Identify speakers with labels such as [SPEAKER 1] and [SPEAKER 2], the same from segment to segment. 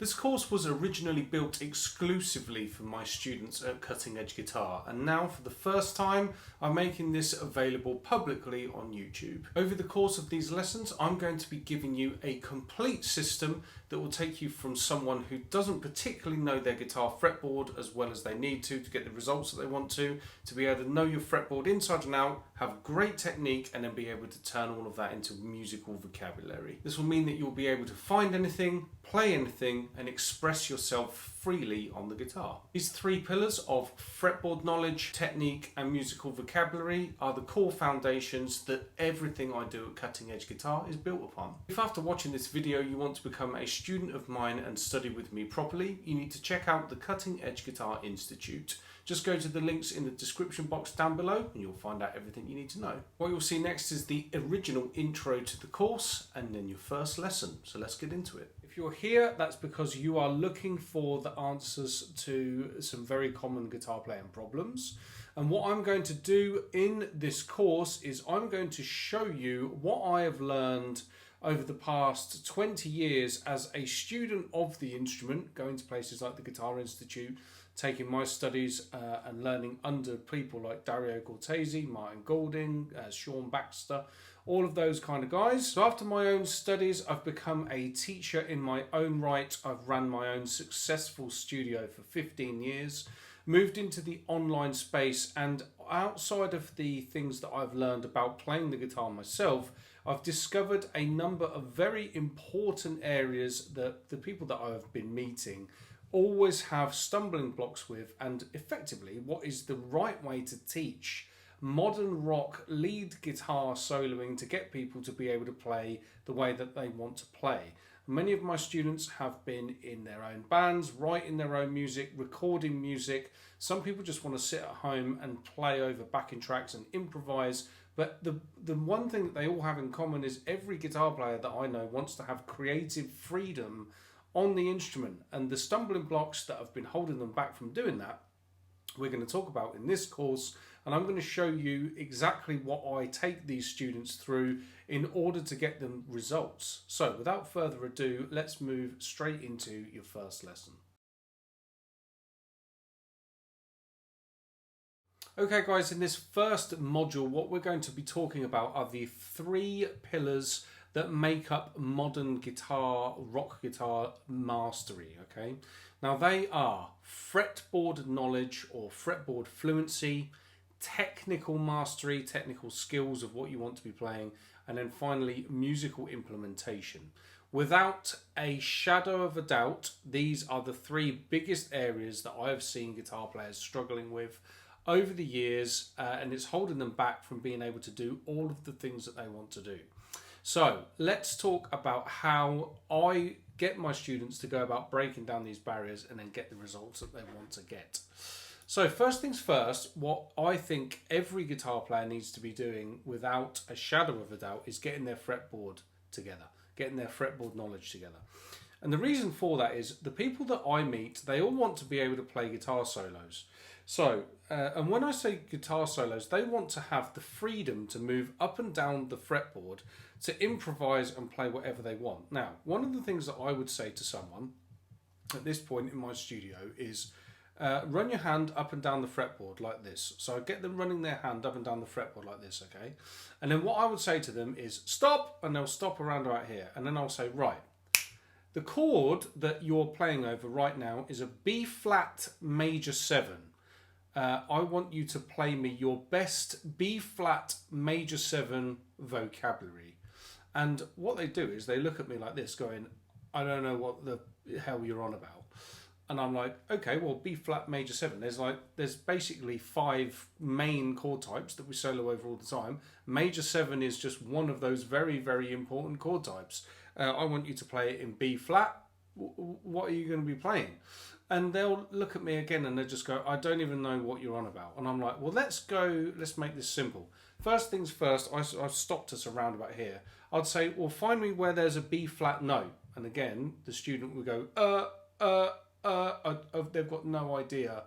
[SPEAKER 1] This course was originally built exclusively for my students at Cutting Edge Guitar, and now for the first time I'm making this available publicly on YouTube. Over the course of these lessons I'm going to be giving you a complete system that will take you from someone who doesn't particularly know their guitar fretboard as well as they need to get the results that they want to be able to know your fretboard inside and out, have great technique, and then be able to turn all of that into musical vocabulary. This will mean that you'll be able to find anything, play anything, and express yourself freely on the guitar. These three pillars of fretboard knowledge, technique, and musical vocabulary are the core foundations that everything I do at Cutting Edge Guitar is built upon. If after watching this video you want to become a student of mine and study with me properly, you need to check out the Cutting Edge Guitar Institute. Just go to the links in the description box down below and you'll find out everything you need to know. What you'll see next is the original intro to the course and then your first lesson. So let's get into it. If you're here, that's because you are looking for the answers to some very common guitar playing problems. And what I'm going to do in this course is I'm going to show you what I have learned over the past 20 years as a student of the instrument, going to places like the Guitar Institute, taking my studies and learning under people like Dario Cortese, Martin Golding, Sean Baxter, all of those kind of guys. So after my own studies, I've become a teacher in my own right. I've ran my own successful studio for 15 years, moved into the online space, and outside of the things that I've learned about playing the guitar myself, I've discovered a number of very important areas that the people that I've been meeting always have stumbling blocks with, and effectively what is the right way to teach modern rock lead guitar soloing to get people to be able to play the way that they want to play. Many of my students have been in their own bands, writing their own music, recording music. Some people just want to sit at home and play over backing tracks and improvise. But the one thing that they all have in common is every guitar player that I know wants to have creative freedom on the instrument, and the stumbling blocks that have been holding them back from doing that we're going to talk about in this course, and I'm going to show you exactly what I take these students through in order to get them results. So without further ado, let's move straight into your first lesson. Okay guys, in this first module what we're going to be talking about are the three pillars that make up modern guitar, rock guitar mastery, okay? Now they are fretboard knowledge or fretboard fluency, technical mastery, technical skills of what you want to be playing, and then finally musical implementation. Without a shadow of a doubt, these are the three biggest areas that I have seen guitar players struggling with over the years, and it's holding them back from being able to do all of the things that they want to do. So let's talk about how I get my students to go about breaking down these barriers and then get the results that they want to get. So first things first, what I think every guitar player needs to be doing without a shadow of a doubt is getting their fretboard together, getting their fretboard knowledge together. And the reason for that is the people that I meet, they all want to be able to play guitar solos. So, and when I say guitar solos, they want to have the freedom to move up and down the fretboard to improvise and play whatever they want. Now, one of the things that I would say to someone at this point in my studio is run your hand up and down the fretboard like this. So I get them running their hand up and down the fretboard like this, okay? And then what I would say to them is stop, and they'll stop around right here. And then I'll say, right, the chord that you're playing over right now is a B flat major 7. I want you to play me your best B flat major 7 vocabulary. And what they do is they look at me like this going, I don't know what the hell you're on about. And I'm like, okay, well, B flat major 7. There's basically 5 main chord types that we solo over all the time. Major 7 is just one of those very, very important chord types. I want you to play it in B flat. What are you going to be playing? And they'll look at me again and they'll just go, I don't even know what you're on about. And I'm like, well, let's make this simple. First things first, I've stopped us around about here. I'd say, well, find me where there's a B flat note. And again, the student would go, they've got no idea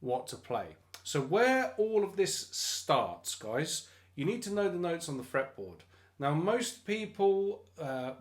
[SPEAKER 1] what to play. So where all of this starts, guys, you need to know the notes on the fretboard. Now, most people,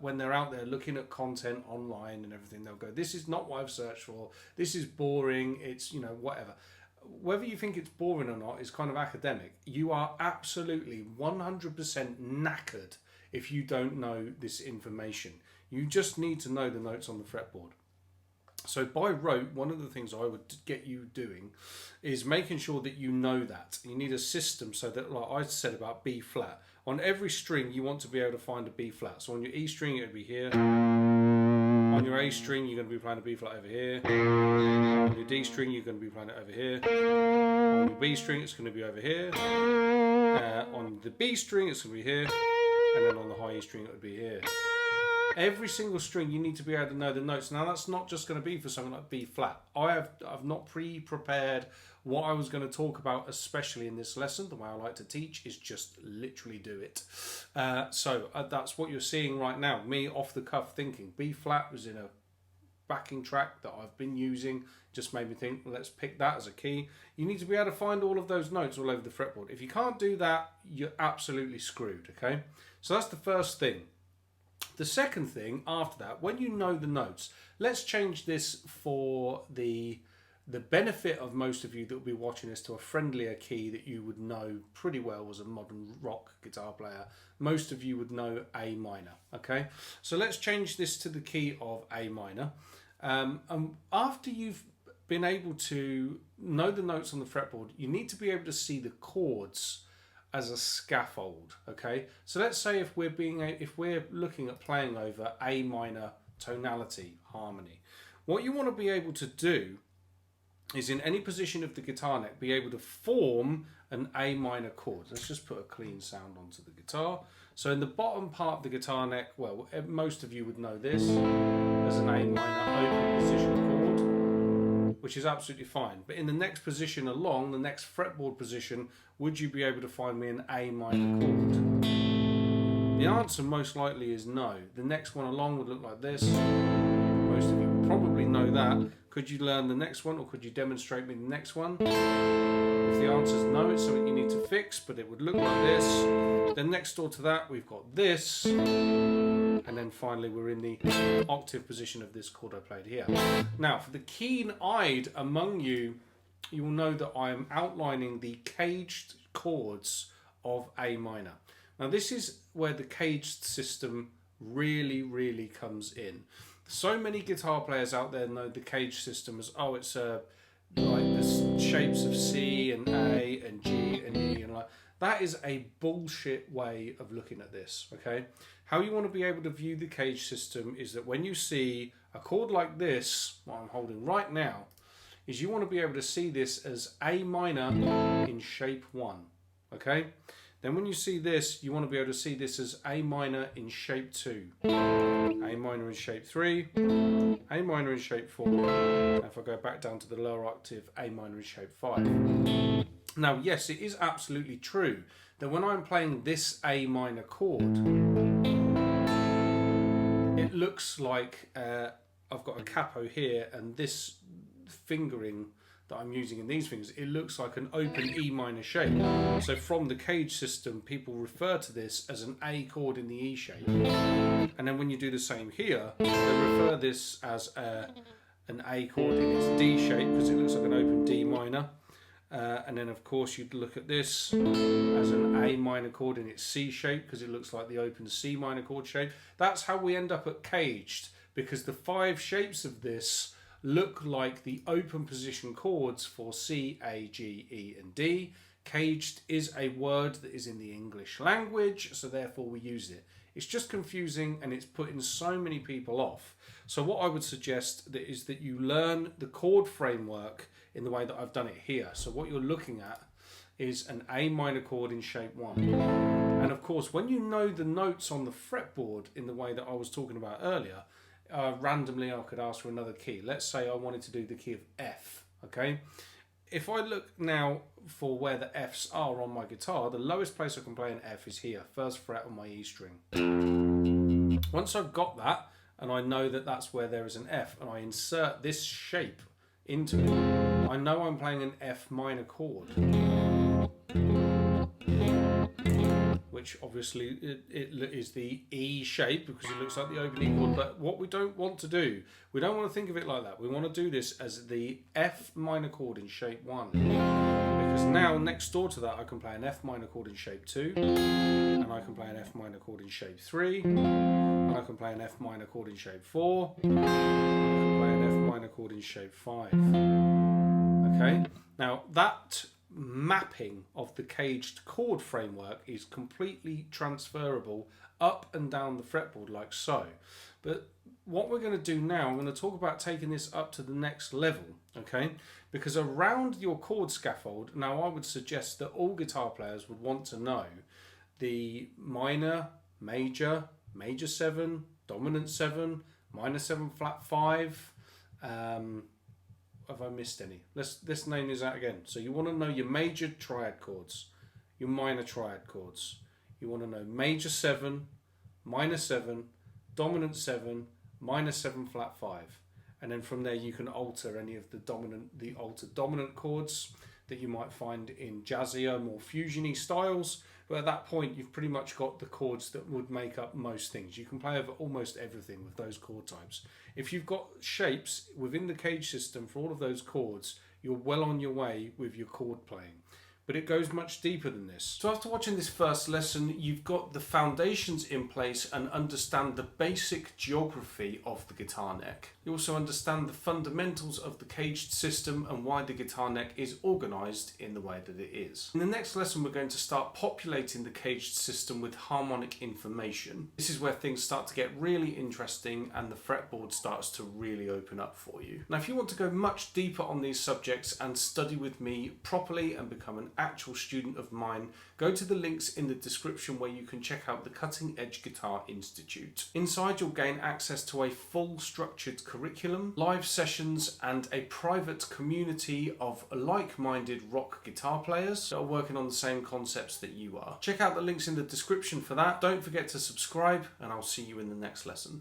[SPEAKER 1] when they're out there looking at content online and everything, they'll go, this is not what I've searched for. This is boring. It's, you know, whatever. Whether you think it's boring or not is kind of academic. You are absolutely 100% knackered if you don't know this information. You just need to know the notes on the fretboard. So by rote, one of the things I would get you doing is making sure that you know that. You need a system so that, like I said about B flat, on every string you want to be able to find a B flat. So on your E string it would be here. On your A string you're going to be playing a B flat over here. On your D string you're going to be playing it over here. On your B string it's going to be over here. On the B string it's going to be here. And then on the high E string it would be here. Every single string you need to be able to know the notes. Now that's not just going to be for something like B flat. I've not pre-prepared what I was going to talk about, especially in this lesson. The way I like to teach is just literally do it. So that's what you're seeing right now. Me off the cuff thinking. B flat was in a backing track that I've been using. Just made me think, let's pick that as a key. You need to be able to find all of those notes all over the fretboard. If you can't do that, you're absolutely screwed, okay? So that's the first thing. The second thing after that, when you know the notes, let's change this for the benefit of most of you that will be watching this to a friendlier key that you would know pretty well as a modern rock guitar player. Most of you would know A minor, okay? So let's change this to the key of A minor. And after you've been able to know the notes on the fretboard, you need to be able to see the chords as a scaffold, okay? So let's say if we're looking at playing over A minor tonality harmony, what you want to be able to do is in any position of the guitar neck be able to form an A minor chord. Let's just put a clean sound onto the guitar. So in the bottom part of the guitar neck, well, most of you would know this as an A minor open position chord, which is absolutely fine. But in the next position along, the next fretboard position, would you be able to find me an A minor chord? The answer most likely is no. The next one along would look like this. Most of you would probably know that. Could you learn the next one, or could you demonstrate me the next one? If the answer is no, it's something you need to fix, but it would look like this. Then next door to that, we've got this. And then finally, we're in the octave position of this chord I played here. Now, for the keen-eyed among you, you will know that I am outlining the caged chords of A minor. Now, this is where the caged system really comes in. So many guitar players out there know the caged system as, oh, it's like the shapes of C and A and G and E and like. That is a bullshit way of looking at this, okay? How you want to be able to view the cage system is that when you see a chord like this, what I'm holding right now, is you want to be able to see this as A minor in shape 1, okay? Then when you see this, you want to be able to see this as A minor in shape 2, A minor in shape 3, A minor in shape 4, and if I go back down to the lower octave, A minor in shape 5. Now, yes, it is absolutely true that when I'm playing this A minor chord, it looks like I've got a capo here, and this fingering that I'm using in these fingers, it looks like an open E minor shape. So from the cage system, people refer to this as an A chord in the E shape. And then when you do the same here, they refer this as an A chord in its D shape because it looks like an open D minor. And then of course you'd look at this as an A minor chord in its C shape because it looks like the open C minor chord shape. That's how we end up at caged, because the 5 shapes of this look like the open position chords for C, A, G, E and D. Caged is a word that is in the English language, so therefore we use it. It's just confusing and it's putting so many people off. So what I would suggest is that you learn the chord framework in the way that I've done it here. So what you're looking at is an A minor chord in shape 1. And of course, when you know the notes on the fretboard in the way that I was talking about earlier, randomly I could ask for another key. Let's say I wanted to do the key of F, okay? If I look now for where the Fs are on my guitar, the lowest place I can play an F is here, 1st fret on my E string. Once I've got that, and I know that that's where there is an F, and I insert this shape into it, I know I'm playing an F minor chord, which obviously it is the E shape because it looks like the open E chord. But what we don't want to do, we don't want to think of it like that. We want to do this as the F minor chord in shape 1. Because now next door to that I can play an F minor chord in shape 2, and I can play an F minor chord in shape 3, and I can play an F minor chord in shape 4, and I can play an F minor chord in shape 5. Okay, now that mapping of the caged chord framework is completely transferable up and down the fretboard like so. But what we're going to do now, I'm going to talk about taking this up to the next level, okay? Because around your chord scaffold, now I would suggest that all guitar players would want to know the minor, major, major 7, dominant 7, minor 7 flat 5, have I missed any? Let's name these out again. So you want to know your major triad chords, your minor triad chords. You want to know major 7, minor 7, dominant 7, minor 7 flat 5. And then from there you can alter any of the altered dominant chords that you might find in jazzier, more fusiony styles. But at that point you've pretty much got the chords that would make up most things. You can play over almost everything with those chord types. If you've got shapes within the cage system for all of those chords, you're well on your way with your chord playing. But it goes much deeper than this. So after watching this first lesson, you've got the foundations in place and understand the basic geography of the guitar neck. You also understand the fundamentals of the caged system and why the guitar neck is organised in the way that it is. In the next lesson, we're going to start populating the caged system with harmonic information. This is where things start to get really interesting and the fretboard starts to really open up for you. Now, if you want to go much deeper on these subjects and study with me properly and become an actual student of mine, go to the links in the description where you can check out the Cutting Edge Guitar Institute. Inside you'll gain access to a full structured curriculum, live sessions and a private community of like-minded rock guitar players that are working on the same concepts that you are. Check out the links in the description for that. Don't forget to subscribe and I'll see you in the next lesson.